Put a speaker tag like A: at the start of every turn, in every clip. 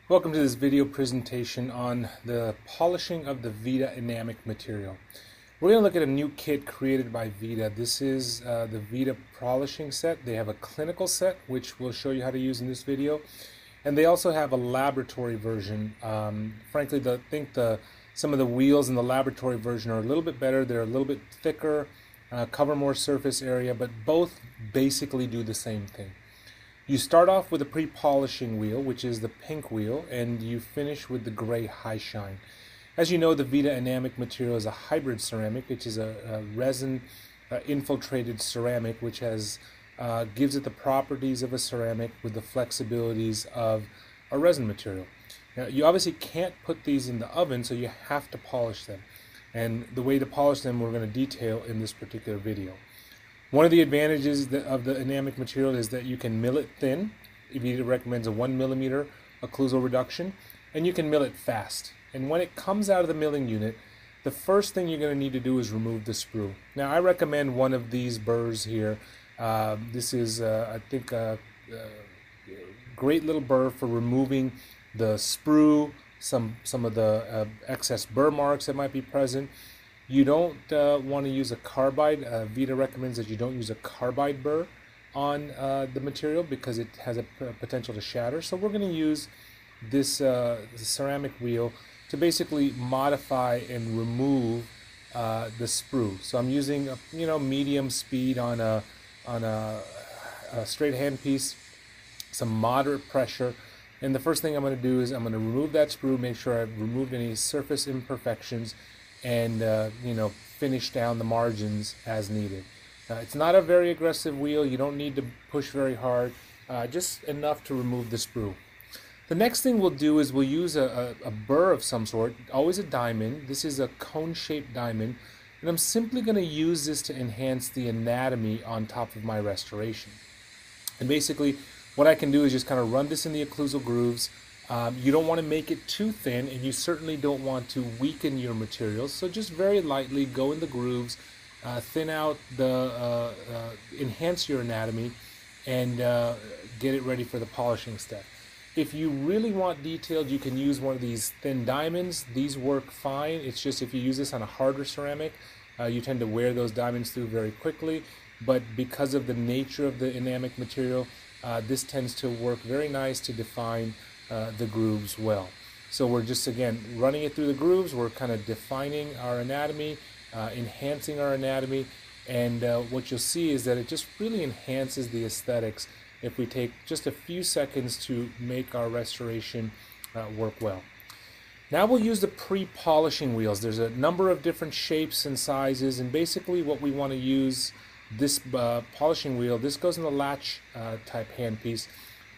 A: Welcome to this video presentation on the polishing of the Vita Enamic material. We're going to look at a new kit created by Vita. This is the Vita polishing set. They have a clinical set, which we'll show you how to use in this video. And they also have a laboratory version. Frankly, I think some of the wheels in the laboratory version are a little bit better. They're a little bit thicker, cover more surface area, but both basically do the same thing. You start off with a pre-polishing wheel, which is the pink wheel, and you finish with the gray high shine. As you know, the Vita Enamic material is a hybrid ceramic, which is a resin infiltrated ceramic, which gives it the properties of a ceramic with the flexibilities of a resin material. Now, you obviously can't put these in the oven, so you have to polish them. And the way to polish them we're going to detail in this particular video. One of the advantages of the enamic material is that you can mill it thin. Vita recommends a 1 millimeter occlusal reduction, and you can mill it fast. And when it comes out of the milling unit, the first thing you're going to need to do is remove the sprue. Now, I recommend one of these burrs here. This is, I think, a great little burr for removing the sprue, some of the excess burr marks that might be present. You don't want to use a carbide. Vita recommends that you don't use a carbide burr on the material because it has a potential to shatter. So we're going to use this ceramic wheel to basically modify and remove the sprue. So I'm using a medium speed on a straight hand piece, some moderate pressure. And the first thing I'm going to do is I'm going to remove that sprue, make sure I've removed any surface imperfections, and finish down the margins as needed. It's not a very aggressive wheel. You don't need to push very hard, just enough to remove the sprue. The next thing we'll do is we'll use a burr of some sort, always a diamond. This is a cone-shaped diamond, and I'm simply going to use this to enhance the anatomy on top of my restoration. And basically what I can do is just kind of run this in the occlusal grooves. You don't want to make it too thin, and you certainly don't want to weaken your materials. So just very lightly go in the grooves, thin out enhance your anatomy, and get it ready for the polishing step. If you really want detailed, you can use one of these thin diamonds. These work fine. It's just if you use this on a harder ceramic, you tend to wear those diamonds through very quickly. But because of the nature of the enamic material, this tends to work very nice to define the grooves well. So we're just, again, running it through the grooves. We're kind of defining our anatomy, enhancing our anatomy, and what you'll see is that it just really enhances the aesthetics if we take just a few seconds to make our restoration work well. Now we'll use the pre-polishing wheels. There's a number of different shapes and sizes, and basically what we want to use this polishing wheel, this goes in the latch type handpiece.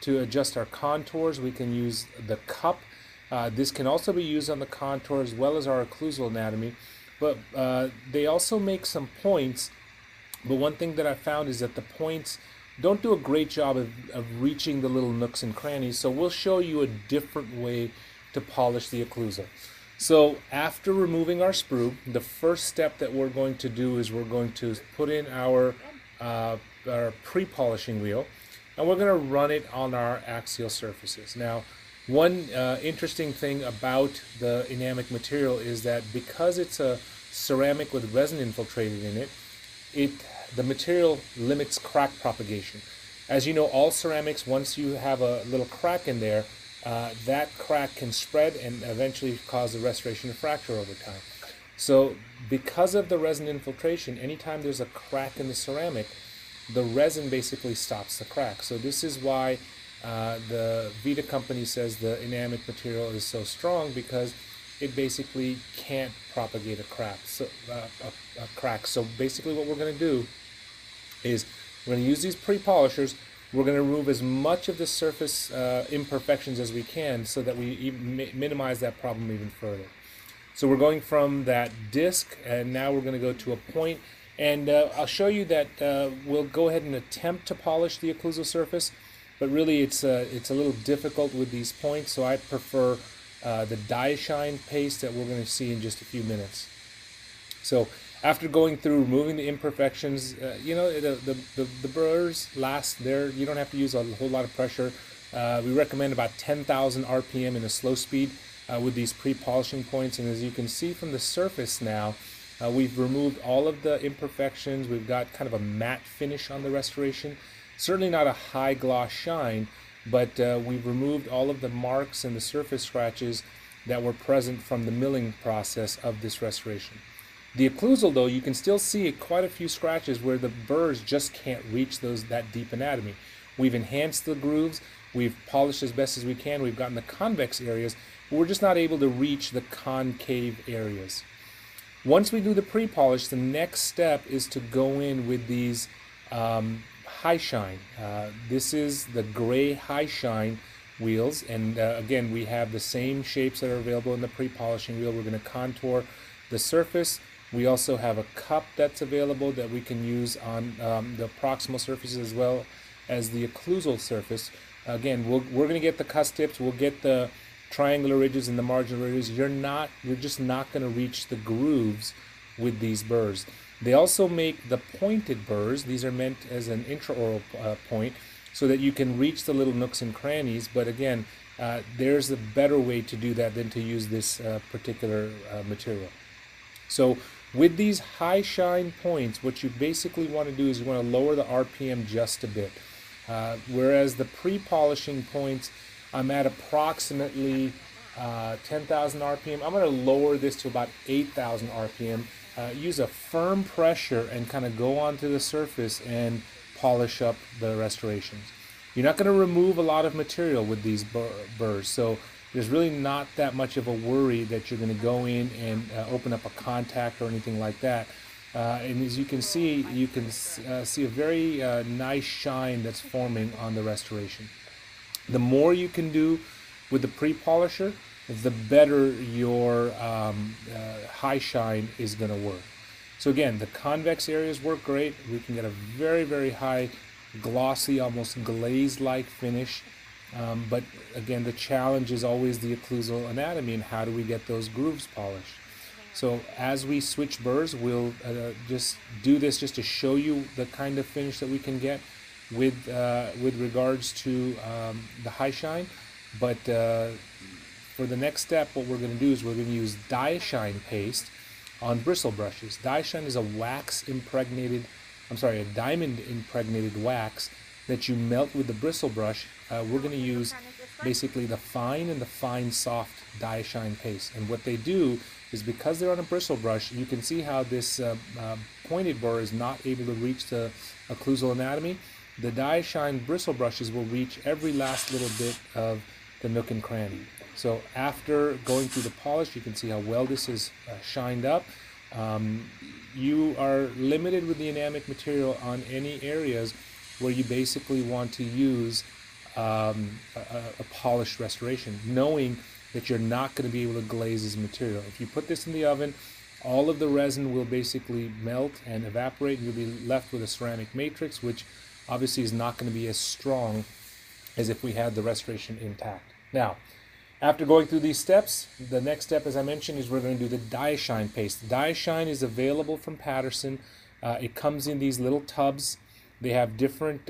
A: To adjust our contours, we can use the cup. This can also be used on the contour as well as our occlusal anatomy. But they also make some points. But one thing that I found is that the points don't do a great job of reaching the little nooks and crannies. So we'll show you a different way to polish the occlusal. So after removing our sprue, the first step that we're going to do is we're going to put in our pre-polishing wheel, and we're going to run it on our axial surfaces. Now, one interesting thing about the enamic material is that because it's a ceramic with resin infiltrated in it, the material limits crack propagation. As you know, all ceramics, once you have a little crack in there, that crack can spread and eventually cause the restoration of fracture over time. So because of the resin infiltration, anytime there's a crack in the ceramic, the resin basically stops the crack. So this is why the Vita company says the enamic material is so strong, because it basically can't propagate a crack. So basically what we're going to do is we're going to use these pre-polishers. We're going to remove as much of the surface imperfections as we can so that we minimize that problem even further. So we're going from that disc, and now we're going to go to a point. And I'll show you that we'll go ahead and attempt to polish the occlusal surface, but really it's a little difficult with these points, so I prefer the die shine paste that we're going to see in just a few minutes. So after going through removing the imperfections, the burrs last there. You don't have to use a whole lot of pressure. We recommend about 10,000 RPM in a slow speed with these pre-polishing points. And as you can see from the surface now, we've removed all of the imperfections. We've got kind of a matte finish on the restoration. Certainly not a high gloss shine, but we've removed all of the marks and the surface scratches that were present from the milling process of this restoration. The occlusal, though, you can still see quite a few scratches where the burrs just can't reach that deep anatomy. We've enhanced the grooves, we've polished as best as we can, we've gotten the convex areas, but we're just not able to reach the concave areas. Once we do the pre-polish, the next step is to go in with these high shine. This is the gray high shine wheels, and again, we have the same shapes that are available in the pre-polishing wheel. We're going to contour the surface. We also have a cup that's available that we can use on the proximal surfaces as well as the occlusal surface. Again, we're going to get the cuss tips, we'll get the triangular ridges and the marginal ridges. You're just not going to reach the grooves with these burrs. They also make the pointed burrs. These are meant as an intraoral point so that you can reach the little nooks and crannies, but again, there's a better way to do that than to use this particular material. So with these high shine points, what you basically want to do is you want to lower the RPM just a bit. Whereas the pre-polishing points, I'm at approximately 10,000 RPM. I'm going to lower this to about 8,000 RPM. Use a firm pressure and kind of go onto the surface and polish up the restorations. You're not going to remove a lot of material with these burrs, so there's really not that much of a worry that you're going to go in and open up a contact or anything like that. And as you can see a very nice shine that's forming on the restoration. The more you can do with the pre-polisher, the better your high shine is going to work. So again, the convex areas work great. We can get a very, very high glossy, almost glaze-like finish. But again, the challenge is always the occlusal anatomy and how do we get those grooves polished. So as we switch burrs, we'll just do this just to show you the kind of finish that we can get with regards to the high shine. But for the next step, what we're going to do is we're going to use die shine paste on bristle brushes. Die shine is a diamond impregnated wax that you melt with the bristle brush. We're going to use basically the fine and the fine soft die shine paste. And what they do is, because they're on a bristle brush, you can see how this pointed burr is not able to reach the occlusal anatomy. The die shine bristle brushes will reach every last little bit of the nook and cranny. So after going through the polish, you can see how well this is shined up. You are limited with the anamic material on any areas where you basically want to use a polished restoration, knowing that you're not going to be able to glaze this material. If you put this in the oven, all of the resin will basically melt and evaporate, and you'll be left with a ceramic matrix, which obviously is not going to be as strong as if we had the restoration intact. Now, after going through these steps, the next step, as I mentioned, is we're going to do the die shine paste. Die shine is available from Patterson. It comes in these little tubs. They have different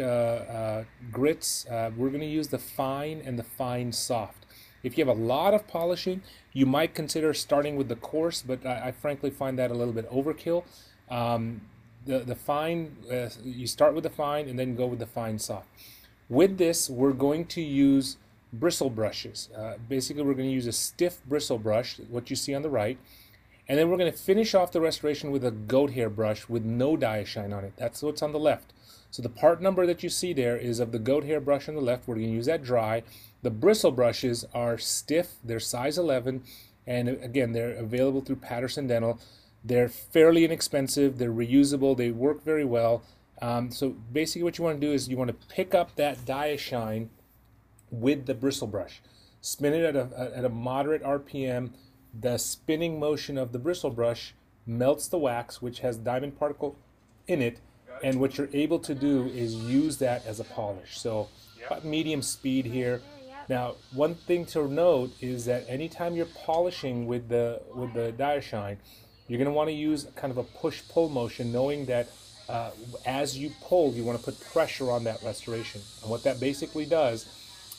A: grits. We're going to use the fine and the fine soft. If you have a lot of polishing, you might consider starting with the coarse, but I frankly find that a little bit overkill. The fine, you start with the fine and then go with the fine soft. With this, we're going to use bristle brushes. Basically, we're going to use a stiff bristle brush, what you see on the right, and then we're going to finish off the restoration with a goat hair brush with no die shine on it. That's what's on the left. So the part number that you see there is of the goat hair brush on the left. We're going to use that dry. The bristle brushes are stiff. They're size 11, and again, they're available through Patterson Dental. They're fairly inexpensive. They're reusable. They work very well. So basically what you want to do is you want to pick up that die shine with the bristle brush. Spin it at a moderate RPM. The spinning motion of the bristle brush melts the wax, which has diamond particle in it, and what you're able to do is use that as a polish. So about medium speed here. Now, one thing to note is that anytime you're polishing with the die shine, you're going to want to use kind of a push-pull motion, knowing that as you pull, you want to put pressure on that restoration. And what that basically does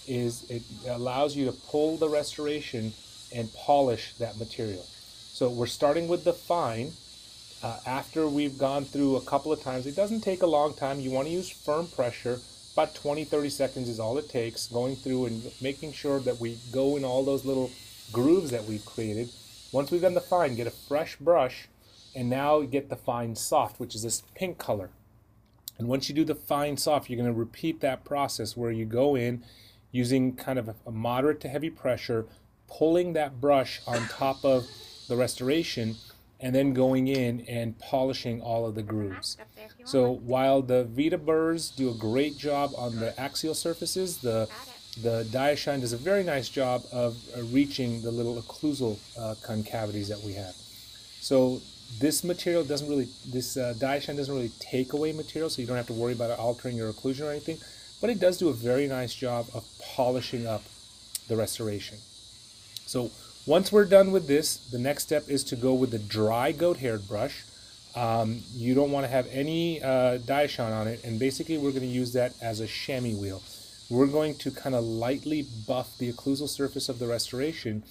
A: is it allows you to pull the restoration and polish that material. So we're starting with the fine. After we've gone through a couple of times, it doesn't take a long time. You want to use firm pressure. About 20-30 seconds is all it takes, going through and making sure that we go in all those little grooves that we've created. Once we've done the fine, get a fresh brush, and now get the fine soft, which is this pink color. And once you do the fine soft, you're going to repeat that process where you go in using kind of a moderate to heavy pressure, pulling that brush on top of the restoration, and then going in and polishing all of the grooves. So while the Vita burrs do a great job on the axial surfaces, the Diashine does a very nice job of reaching the little occlusal concavities that we have. So this material doesn't really, Diashine doesn't really take away material, so you don't have to worry about it altering your occlusion or anything, but it does do a very nice job of polishing up the restoration. So once we're done with this, the next step is to go with the dry goat-haired brush. You don't want to have any Diashine on it, and basically we're going to use that as a chamois wheel. We're going to kind of lightly buff the occlusal surface of the restoration.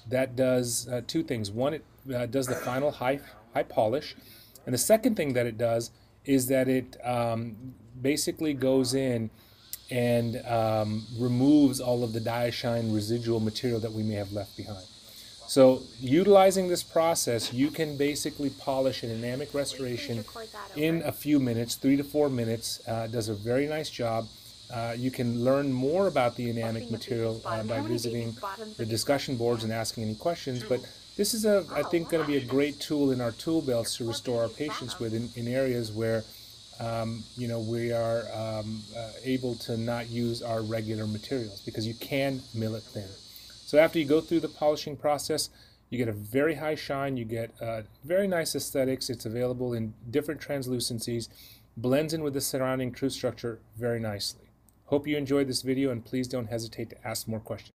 A: That does two things. One, it does the final high polish, and the second thing that it does is that it basically goes in and removes all of the Diashine residual material that we may have left behind. So utilizing this process, you can basically polish an anamic restoration in a few minutes, 3 to 4 minutes. Does a very nice job. You can learn more about the anamic material by visiting the discussion boards and asking any questions. But this is, I think, going to be a great tool in our tool belts to restore our patients with in areas where you know, we are able to not use our regular materials, because you can mill it thin. So after you go through the polishing process, you get a very high shine, you get very nice aesthetics. It's available in different translucencies, blends in with the surrounding truth structure very nicely. Hope you enjoyed this video, and please don't hesitate to ask more questions.